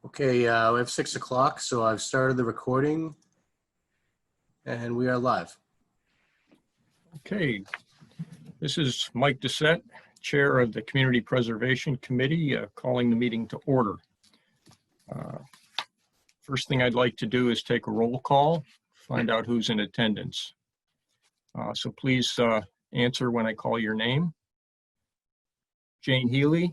Okay, we have 6 o'clock, so I've started the recording and we are live. Okay, this is Mike Doucette, Chair of the Community Preservation Committee, calling the meeting to order. First thing I'd like to do is take a roll call, find out who's in attendance. So please answer when I call your name. Jane Healy.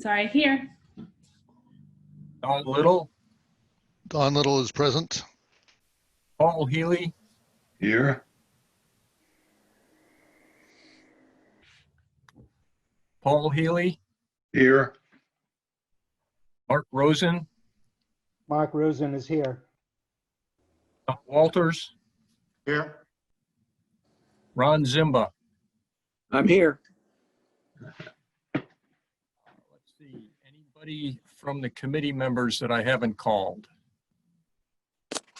Sorry, here. Don Little. Don Little is present. Paul Healy. Here. Paul Healy. Here. Mark Rosen. Mark Rosen is here. Tom Walters. Here. Ron Zimba. I'm here. Let's see, anybody from the committee members that I haven't called?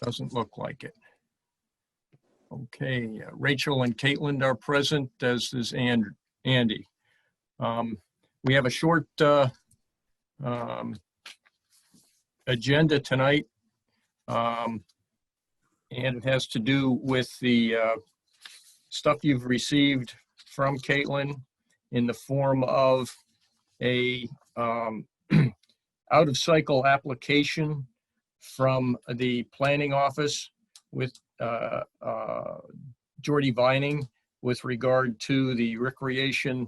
Doesn't look like it. Okay, Rachel and Caitlin are present, as is Andy. We have a short agenda tonight, and it has to do with the stuff you've received from Caitlin in the form of a out-of-cycle application from the planning office with Jordy Vining with regard to the recreation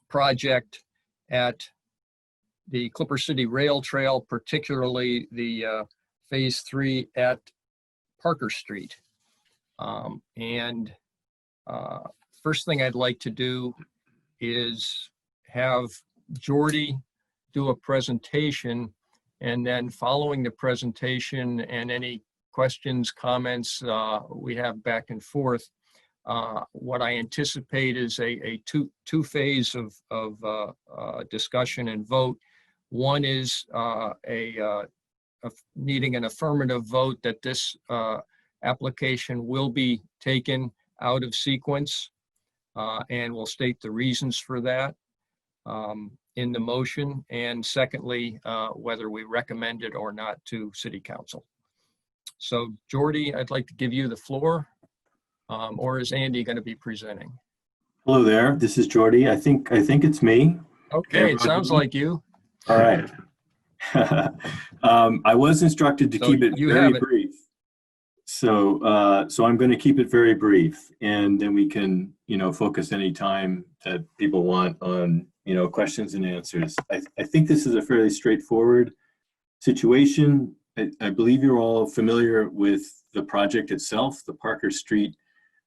project at the Clipper City Rail Trail, particularly the Phase 3 at Parker Street. First thing I'd like to do is have Jordy do a presentation, and then following the presentation and any questions, comments we have back and forth, what I anticipate is a two-phase of discussion and vote. One is needing an affirmative vote that this application will be taken out of sequence, and we'll state the reasons for that in the motion, and secondly, whether we recommend it or not to City Council. So Jordy, I'd like to give you the floor, or is Andy going to be presenting? Hello there, this is Jordy. I think it's me. Okay, it sounds like you. All right. I was instructed to keep it very brief. So so I'm going to keep it very brief, and then we can, focus any time that people want on, questions and answers. I think this is a fairly straightforward situation. I believe you're all familiar with the project itself, the Parker Street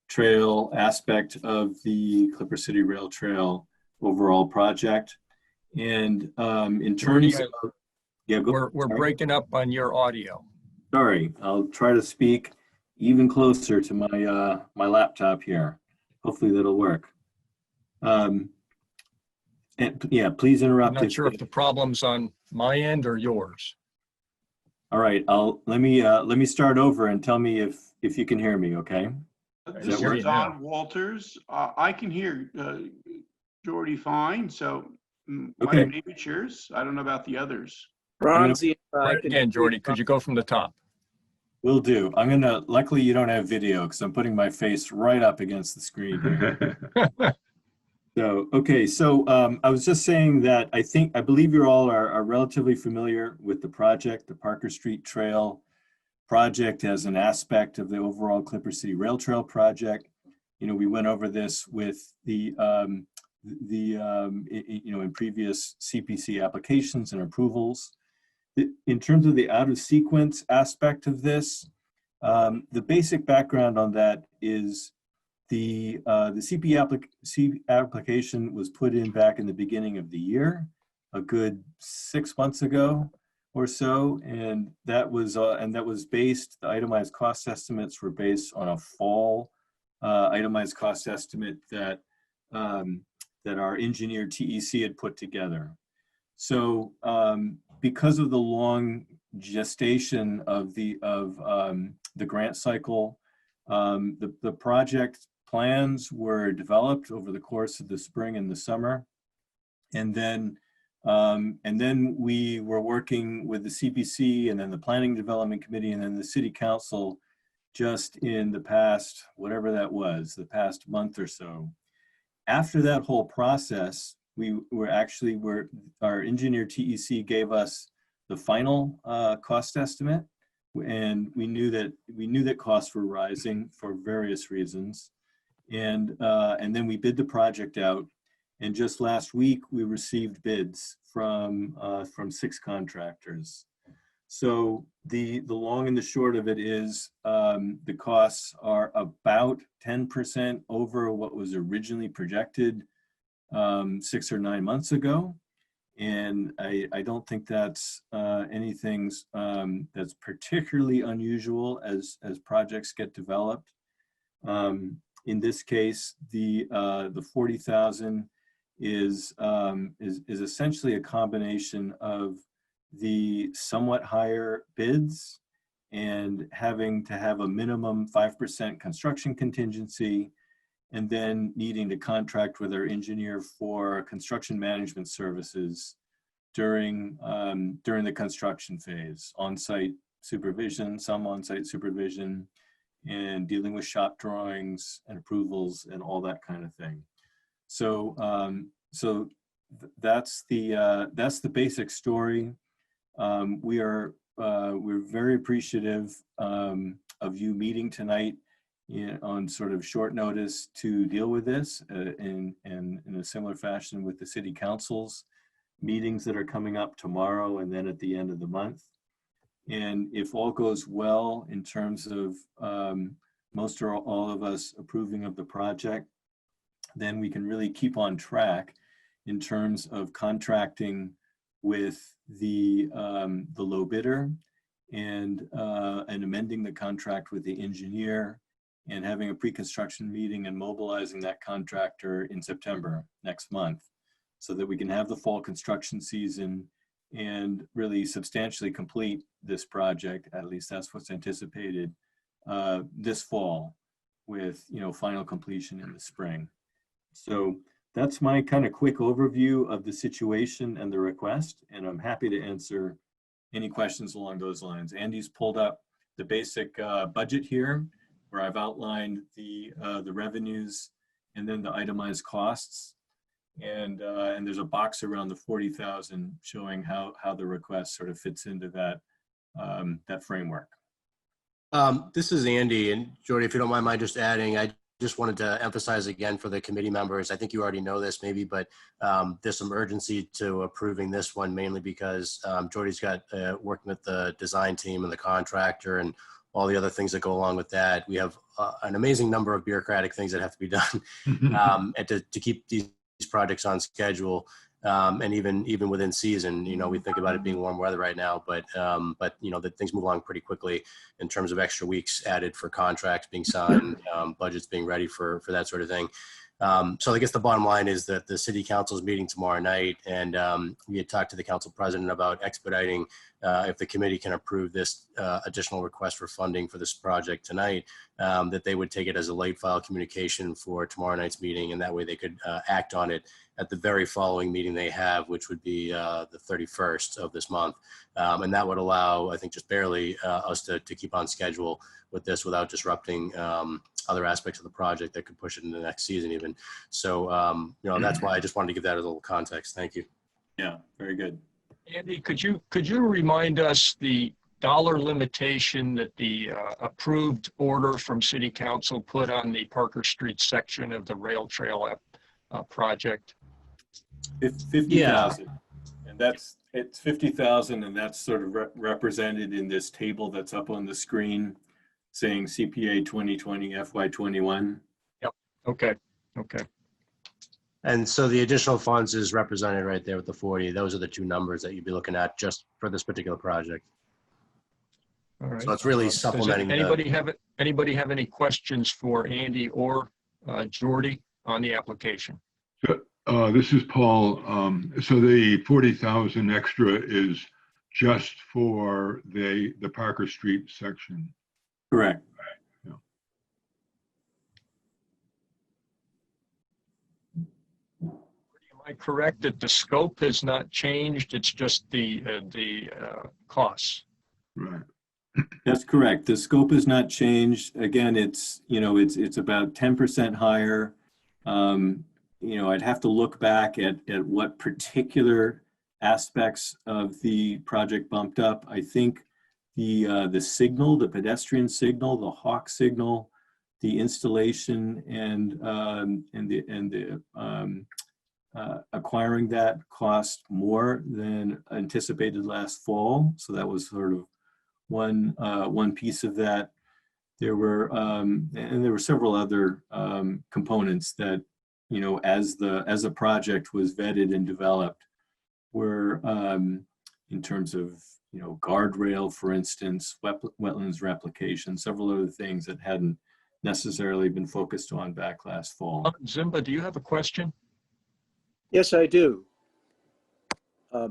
Trail aspect of the Clipper City Rail Trail overall project. And in terms of, yeah, we're breaking up on your audio. Sorry, I'll try to speak even closer to my my laptop here. Hopefully that'll work. And yeah, please interrupt. I'm not sure if the problem's on my end or yours. All right, let me start over and tell me if you can hear me, okay? This is Don Walters. I can hear Jordy fine, so okay. maybe cheers. I don't know about the others. Right again, Jordy, could you go from the top? Will do. Luckily you don't have video because I'm putting my face right up against the screen here. So, okay, so I was just saying that I believe you all are relatively familiar with the project, the Parker Street Trail project as an aspect of the overall Clipper City Rail Trail project. We went over this with the in previous CPC applications and approvals. In terms of the out of sequence aspect of this, the basic background on that is the CP application was put in back in the beginning of the year, a good 6 months ago or so, and that was based. The itemized cost estimates were based on a fall itemized cost estimate that our engineer TEC had put together. So because of the long gestation of the grant cycle, the project plans were developed over the course of the spring and the summer. And then we were working with the CPC and then the Planning Development Committee and then the City Council just in the past, whatever that was, the past month or so. After that whole process, our engineer TEC gave us the final cost estimate, and we knew that costs were rising for various reasons. And then we bid the project out. And just last week, we received bids from 6 contractors. So the long and the short of it is the costs are about 10% over what was originally projected 6 or 9 months ago. And I don't think that's anything that's particularly unusual as projects get developed. In this case, the 40,000 is essentially a combination of the somewhat higher bids and having to have a minimum 5% construction contingency, and then needing to contract with our engineer for construction management services during the construction phase, on-site supervision, some on-site supervision, and dealing with shop drawings and approvals and all that kind of thing. So that's the basic story. We're very appreciative of you meeting tonight on sort of short notice to deal with this in a similar fashion with the City Council's meetings that are coming up tomorrow and then at the end of the month. And if all goes well in terms of most or all of us approving of the project, then we can really keep on track in terms of contracting with the low bidder and amending the contract with the engineer and having a pre-construction meeting and mobilizing that contractor in September next month so that we can have the fall construction season and really substantially complete this project, at least that's what's anticipated, this fall with, final completion in the spring. So that's my kind of quick overview of the situation and the request, and I'm happy to answer any questions along those lines. Andy's pulled up the basic budget here, where I've outlined the revenues and then the itemized costs, and there's a box around the 40,000 showing how the request sort of fits into that framework. This is Andy, and Jordy, if you don't mind my just adding, I just wanted to emphasize again for the committee members, I think you already know this maybe, but there's some urgency to approving this one, mainly because Jordy's got working with the design team and the contractor and all the other things that go along with that. We have an amazing number of bureaucratic things that have to be done and to keep these projects on schedule. And even within season, we think about it being warm weather right now, but that things move along pretty quickly in terms of extra weeks added for contracts being signed, budgets being ready for that sort of thing. So I guess the bottom line is that the City Council is meeting tomorrow night, and we had talked to the Council President about expediting if the committee can approve this additional request for funding for this project tonight, that they would take it as a late file communication for tomorrow night's meeting, and that way they could act on it at the very following meeting they have, which would be the 31st of this month. And that would allow, I think, just barely us to keep on schedule with this without disrupting other aspects of the project that could push it into the next season even. So, that's why I just wanted to give that a little context. Thank you. Yeah, very good. Andy, could you remind us the dollar limitation that the approved order from City Council put on the Parker Street section of the rail trail project? 50,000, and it's 50,000, and that's sort of represented in this table that's up on the screen saying CPA 2020 FY21. Yep. Okay. And so the additional funds is represented right there with the 40. Those are the two numbers that you'd be looking at just for this particular project. All right. So it's really supplementing. Anybody have any questions for Andy or Jordy on the application? This is Paul. So the 40,000 extra is just for the Parker Street section. Correct. Yeah. I correct that the scope has not changed? It's just the costs. Right. That's correct. The scope has not changed. Again, it's, it's about 10% higher. I'd have to look back at what particular aspects of the project bumped up. I think the signal, the pedestrian signal, the hawk signal, the installation and acquiring that cost more than anticipated last fall. So that was sort of one piece of that. There were several other components that, as the project was vetted and developed, were in terms of guardrail, for instance, wetlands replication, several other things that hadn't necessarily been focused on back last fall. Zimba, do you have a question? Yes, I do. I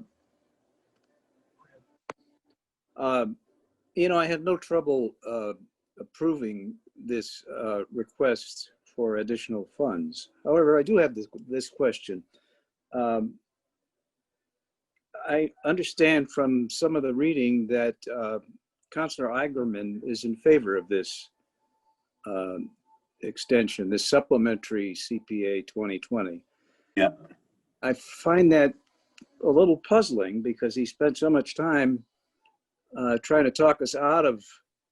have no trouble approving this request for additional funds. However, I do have this question. I understand from some of the reading that Councilor Eigerman is in favor of this extension, this supplementary CPA 2020. Yeah. I find that a little puzzling because he spent so much time trying to talk us out of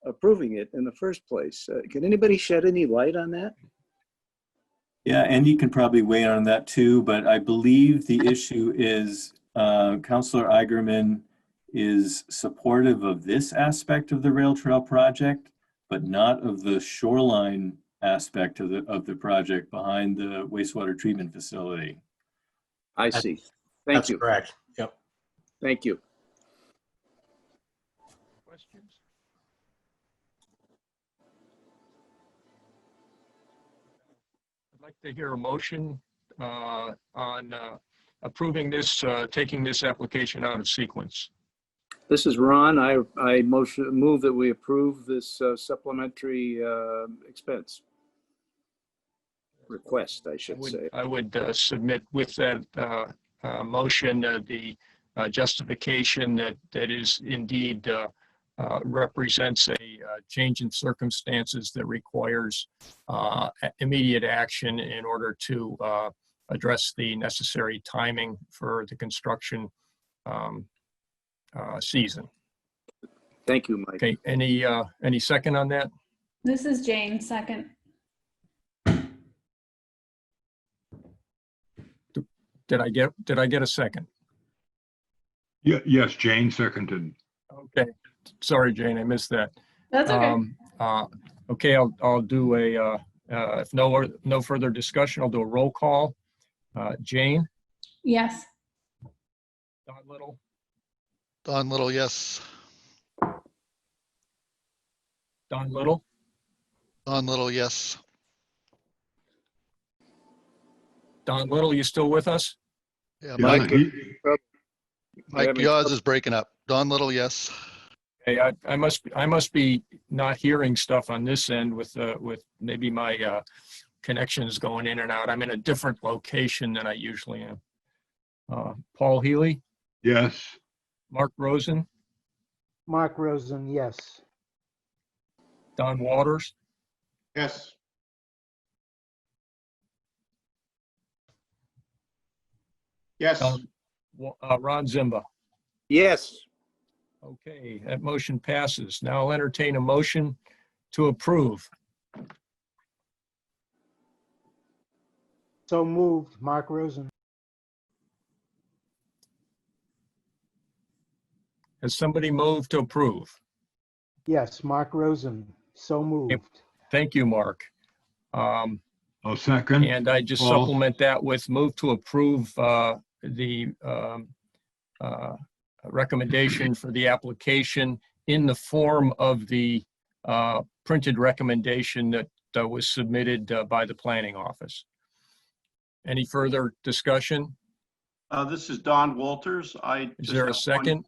approving it in the first place. Can anybody shed any light on that? Yeah, and you can probably weigh in on that too, but I believe the issue is Councilor Eigerman is supportive of this aspect of the rail trail project, but not of the shoreline aspect of the project behind the wastewater treatment facility. I see. Thank you. That's correct. Yep. Thank you. Questions? I'd like to hear a motion on approving this, taking this application out of sequence. This is Ron. I move that we approve this supplementary expense request, I should say. I would submit with that motion the justification that is indeed represents a change in circumstances that requires immediate action in order to address the necessary timing for the construction season. Thank you, Mike. Okay, any second on that? This is Jane, second. Did I get a second? Yeah, yes, Jane seconded. Okay, sorry, Jane, I missed that. That's okay. Okay, I'll do if no further discussion, I'll do a roll call. Jane? Yes. Don Little? Don Little, yes. Don Little? Don Little, yes. Don Little, you still with us? Yeah, Yeah, Mike, he- Mike, yours is breaking up. Don Little, yes. Hey, I must be not hearing stuff on this end with maybe my connections going in and out. I'm in a different location than I usually am. Paul Healy, yes, Mark Rosen, Mark Rosen, yes. Don Waters, Yes. Yes. Ron Zimba. Yes. Okay, that motion passes. Now I'll entertain a motion to approve. So moved, Mark Rosen. Has somebody moved to approve? Yes, Mark Rosen, so moved. Thank you, Mark. I'll second. And I just Paul. supplement that with move to approve the recommendation for the application in the form of the printed recommendation that was submitted by the planning office. Any further discussion? This is Don Walters. Is there a second?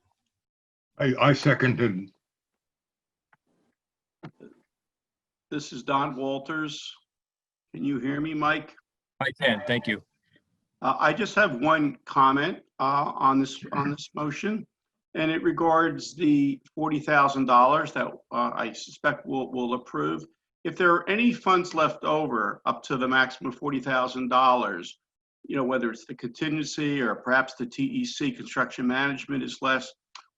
I seconded. This is Don Walters. Can you hear me, Mike? I can, thank you. I just have one comment on this motion, and it regards the $40,000 that I suspect we'll approve. If there are any funds left over up to the maximum of $40,000, whether it's the contingency or perhaps the TEC construction management is less,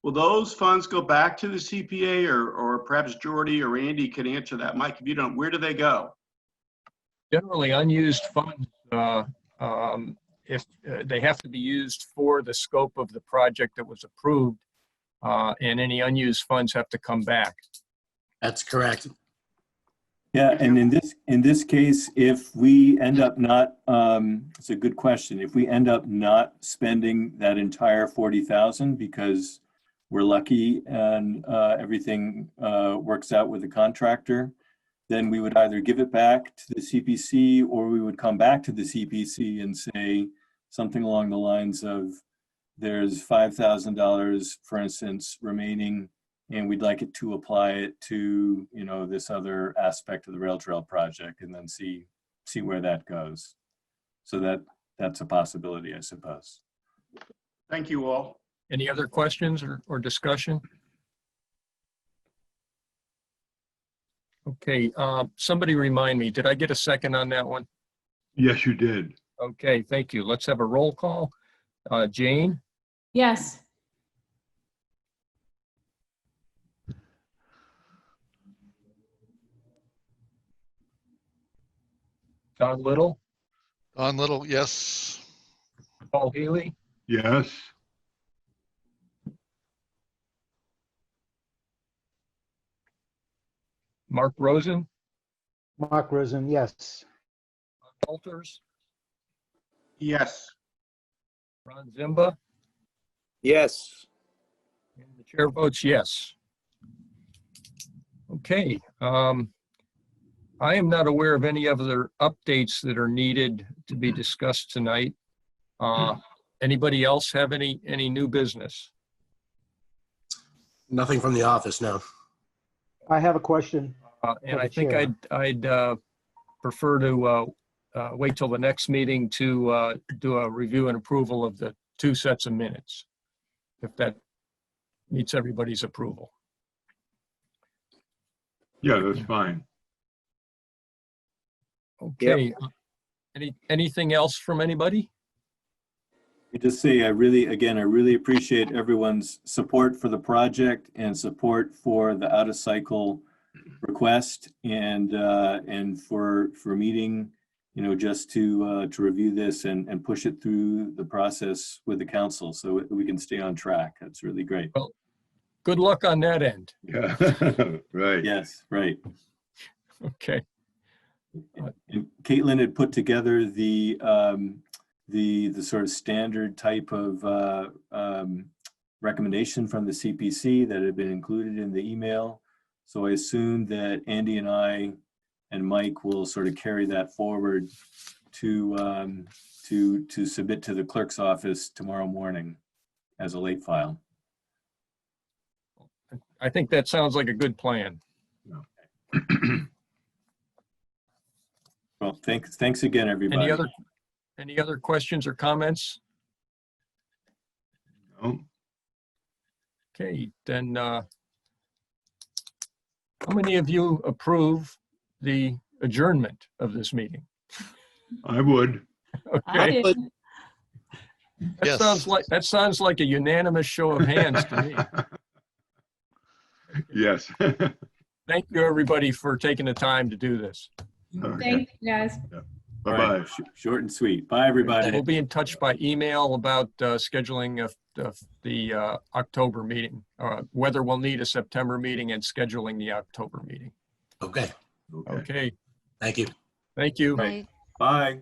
will those funds go back to the CPA, or perhaps Jordy or Andy could answer that? Mike, if you don't, where do they go? Generally, unused funds, if they have to be used for the scope of the project that was approved, and any unused funds have to come back. That's correct. Yeah, and in this case, if we end up not, it's a good question. If we end up not spending that entire 40,000 because we're lucky and everything works out with the contractor, then we would either give it back to the CPC, or we would come back to the CPC and say something along the lines of, there's $5,000, for instance, remaining, and we'd like it to apply it to, this other aspect of the rail trail project, and then see where that goes. So that's a possibility, I suppose. Thank you all. Any other questions or discussion? Okay, somebody remind me, did I get a second on that one? Yes, you did. Okay, thank you. Let's have a roll call. Jane, Yes. Don Little, Don Little, yes. Paul Healy, Yes. Mark Rosen, Mark Rosen, yes. Walters, Yes. Ron Zimba, Yes. and the chair votes yes. Okay, I am not aware of any other updates that are needed to be discussed tonight. Anybody else have any new business? Nothing from the office, no. I have a question. And the I think chair. I'd prefer to wait till the next meeting to do a review and approval of the 2 sets of minutes, if that meets everybody's approval. Yeah, that's fine. Okay. Anything else from anybody? I just say I really appreciate everyone's support for the project and support for the out of cycle request, and for meeting, just to review this and push it through the process with the council so we can stay on track. That's really great. Well, good luck on that end. Yeah, right. Yes, right. Okay. And Caitlin had put together the sort of standard type of recommendation from the CPC that had been included in the email. So I assume that Andy and I and Mike will sort of carry that forward to submit to the clerk's office tomorrow morning as a late file. I think that sounds like a good plan. Well, thanks again, everybody. Any other questions or comments? No. Okay, then how many of you approve the adjournment of this meeting? I would. I Okay, did. that sounds like a unanimous show of hands to me. Yes. Thank you, everybody, for taking the time to do this. Okay. Thank you, guys. All right, Bye-bye. short and sweet. Bye, everybody. We'll be in touch by email about scheduling of the October meeting, whether we'll need a September meeting, and scheduling the October meeting. Okay. Okay, Thank you. thank you. Right. Bye.